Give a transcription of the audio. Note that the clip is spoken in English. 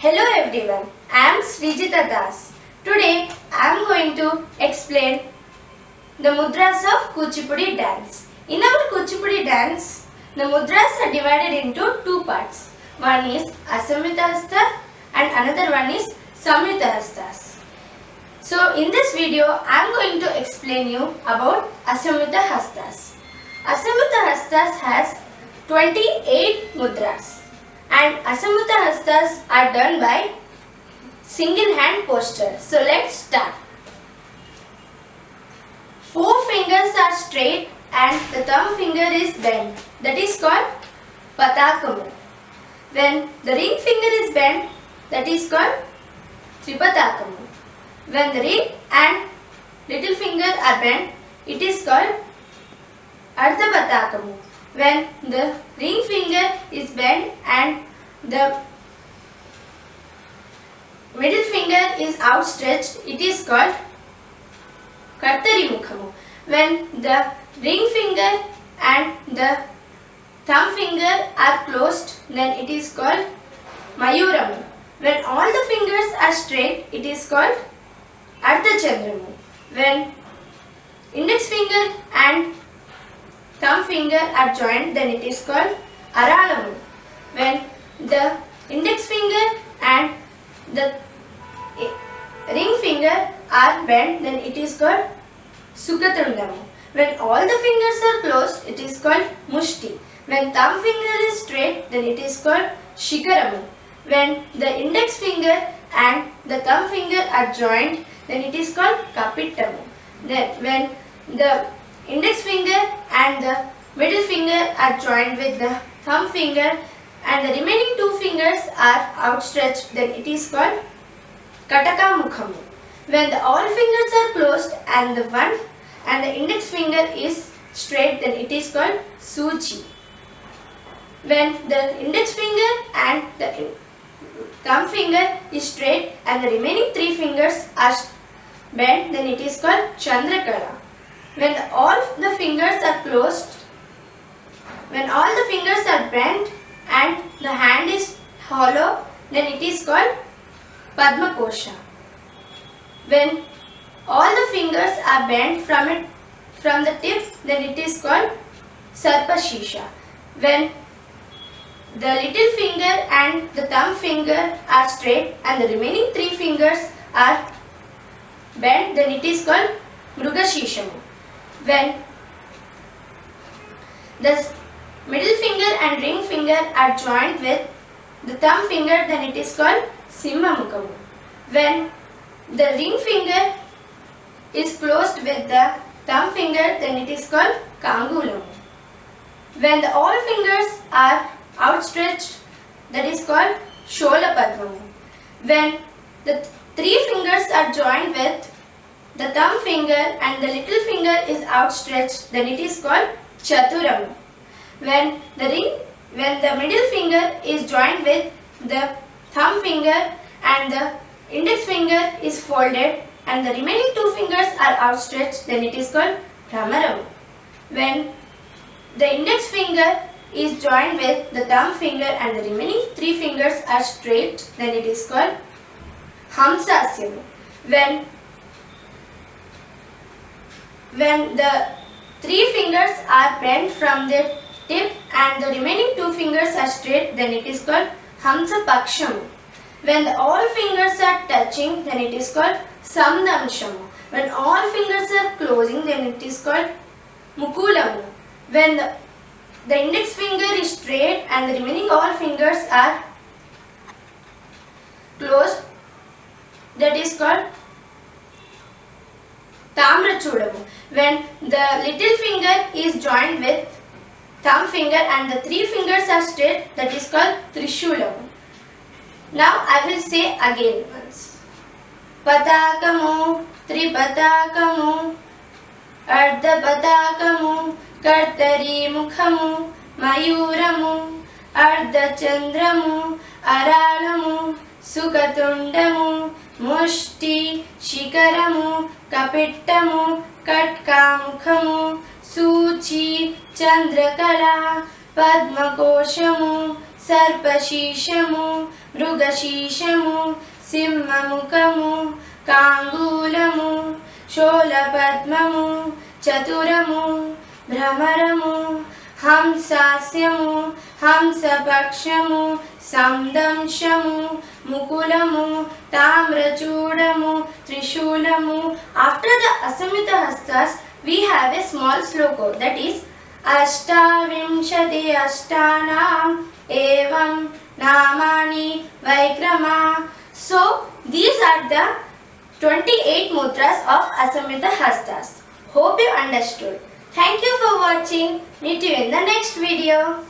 Hello everyone, I am Srijita Das. Today I am going to explain the mudras of Kuchipudi dance. In our Kuchipudi dance, the mudras are divided into two parts. One is Asamyuta Hasta and another one is Samyuta Hastas. So in this video I am going to explain you about Asamyuta Hastas. Asamyuta Hastas has 28 mudras. And Asamyuta Hastas are done by single hand posture. So let's start. 4 fingers are straight and the thumb finger is bent. That is called Patakamu. When the ring finger is bent, that is called Tripatakamu. When the ring and little finger are bent, it is called Ardhapatakamu. When the ring finger is bent and the middle finger is outstretched, it is called Kartarimukhamu. When the ring finger and the thumb finger are closed, then it is called Mayuramu. When all the fingers are straight, it is called Ardhachandramu. When index finger and thumb finger are joined, then it is called Aralamu. When the index finger and the ring finger are bent, then it is called Sukatundamu. When all the fingers are closed, it is called Mushti. When thumb finger is straight, then it is called Shikaramu. When the index finger and the thumb finger are joined, then it is called Kapittamu. Then when the index finger and the middle finger are joined with the thumb finger and the remaining 2 fingers are outstretched, then it is called Katakamukhamu. When all fingers are closed and the one and the index finger is straight, then it is called Suchi. When the index finger and the thumb finger is straight and the remaining 3 fingers are bent, then it is called Chandrakala. When all the fingers are closed, when all the fingers are bent and the hand is hollow, then it is called Padma Kosha. When all the fingers are bent from the tip, then it is called Sarpa Shisha. When the little finger and the thumb finger are straight and the remaining 3 fingers are bent, then it is called Mruga Shishamu. When the middle finger and ring finger are joined with the thumb finger, then it is called Simhamukhamu. When the ring finger is closed with the thumb finger, then it is called Kangulamu. When all fingers are outstretched, that is called Shola Padmamu. When the 3 fingers are joined with the thumb finger and the little finger is outstretched, then it is called Chaturamu. When the middle finger is joined with the thumb finger and the index finger is folded and the remaining 2 fingers are outstretched, then it is called Bhramaramu. When the index finger is joined with the thumb finger and the remaining 3 fingers are straight, then it is called Hamsasyamu. When the 3 fingers are bent from the tip and the remaining 2 fingers are straight, then it is called Hamsa Pakshamu. When all fingers are touching, then it is called Samdamshamu. When all fingers are closing, then it is called Mukulamu. When the index finger is straight and the remaining all fingers are closed, that is called Tamrachudamu. When the little finger is joined with thumb finger and the 3 fingers are straight, that is called Trishulamu. Now I will say again once. Patakamu, Tripatakamu, Ardhapatakamu, Kartarimukhamu, Mayuramu, Ardhachandramu, Aralamu, Sukatundamu, Mushti, Shikaramu, Kapittamu, Katkamukhamu, Suchi, Chandrakala, Padmakoshamu, సర్పశీర్షము, మృగశీర్షము, సింహముఖము, కాంగూలము, శూలపద్మము, చతురము, భ్రమరము, హంసాస్యము, హంసపక్షము, సందంశము, ముకులము, తామ్రచూడము, త్రిశూలము. After the Asamyuta Hastas, we have a small sloka, that is अष्टाविंशति अष्टानाम एवं नामानि वैक्रमा. So these are the 28 mudras of Asamyuta Hastas. Hope you understood. Thank you for watching. Meet you in the next video.